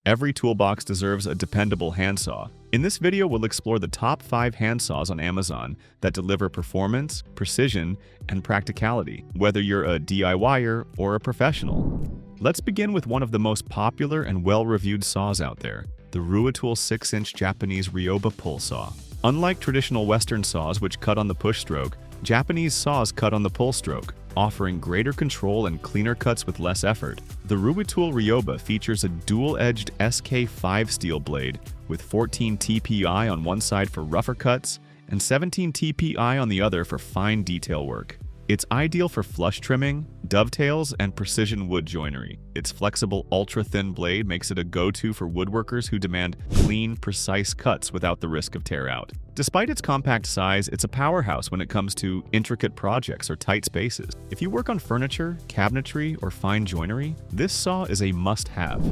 Every toolbox deserves a dependable handsaw. In this video, we'll explore the top 5 handsaws on Amazon that deliver performance, precision, and practicality, whether you're a DIYer or a professional. Let's begin with one of the most popular and well-reviewed saws out there, the Ruitool 6-inch Japanese Ryoba pull saw. Unlike traditional Western saws which cut on the push stroke, Japanese saws cut on the pull stroke, offering greater control and cleaner cuts with less effort. The Ruitool Ryoba features a dual-edged SK5 steel blade with 14 TPI on one side for rougher cuts and 17 TPI on the other for fine detail work. It's ideal for flush trimming, dovetails, and precision wood joinery. Its flexible, ultra-thin blade makes it a go-to for woodworkers who demand clean, precise cuts without the risk of tear-out. Despite its compact size, it's a powerhouse when it comes to intricate projects or tight spaces. If you work on furniture, cabinetry, or fine joinery, this saw is a must-have.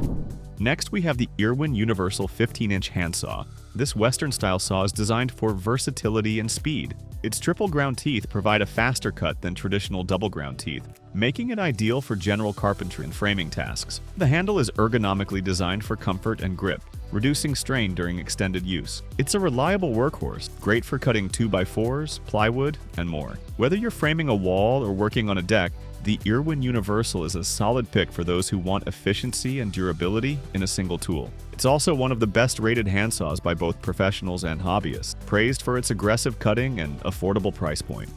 Next, we have the IRWIN Universal 15-inch handsaw. This Western-style saw is designed for versatility and speed. Its triple ground teeth provide a faster cut than traditional double ground teeth, making it ideal for general carpentry and framing tasks. The handle is ergonomically designed for comfort and grip, reducing strain during extended use. It's a reliable workhorse, great for cutting 2x4s, plywood, and more. Whether you're framing a wall or working on a deck, the IRWIN Universal is a solid pick for those who want efficiency and durability in a single tool. It's also one of the best-rated handsaws by both professionals and hobbyists, praised for its aggressive cutting and affordable price point.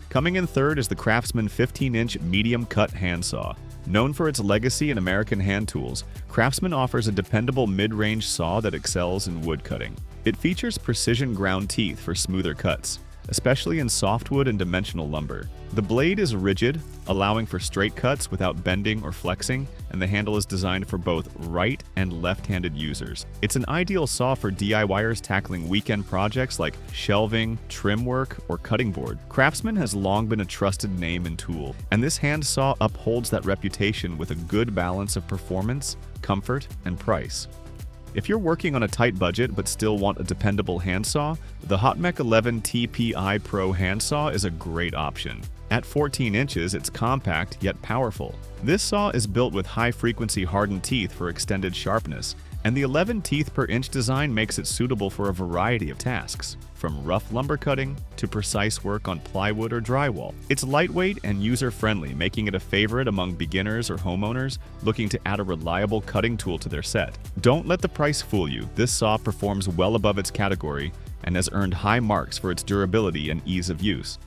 Coming in third is the Craftsman 15-inch medium-cut handsaw. Known for its legacy in American hand tools, Craftsman offers a dependable mid-range saw that excels in wood cutting. It features precision ground teeth for smoother cuts, especially in softwood and dimensional lumber. The blade is rigid, allowing for straight cuts without bending or flexing, and the handle is designed for both right and left-handed users. It's an ideal saw for DIYers tackling weekend projects like shelving, trim work, or cutting board. Craftsman has long been a trusted name and tool, and this hand saw upholds that reputation with a good balance of performance, comfort, and price. If you're working on a tight budget but still want a dependable handsaw, the Hautmec 11 TPI Pro handsaw is a great option. At 14 inches, it's compact yet powerful. This saw is built with high-frequency hardened teeth for extended sharpness, and the 11 teeth per inch design makes it suitable for a variety of tasks, from rough lumber cutting to precise work on plywood or drywall. It's lightweight and user-friendly, making it a favorite among beginners or homeowners looking to add a reliable cutting tool to their set. Don't let the price fool you. This saw performs well above its category and has earned high marks for its durability and ease of use.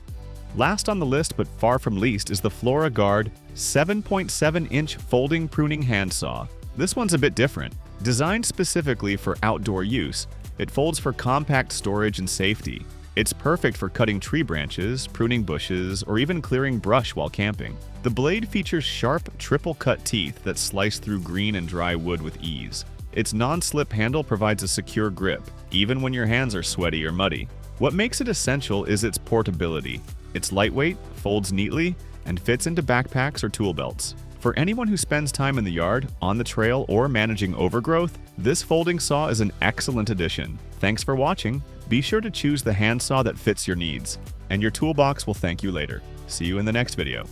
Last on the list, but far from least, is the Flora Guard 7.7-inch folding pruning handsaw. This one's a bit different. Designed specifically for outdoor use, it folds for compact storage and safety. It's perfect for cutting tree branches, pruning bushes, or even clearing brush while camping. The blade features sharp, triple-cut teeth that slice through green and dry wood with ease. Its non-slip handle provides a secure grip, even when your hands are sweaty or muddy. What makes it essential is its portability. It's lightweight, folds neatly, and fits into backpacks or tool belts. For anyone who spends time in the yard, on the trail, or managing overgrowth, this folding saw is an excellent addition. Thanks for watching. Be sure to choose the handsaw that fits your needs, and your toolbox will thank you later. See you in the next video.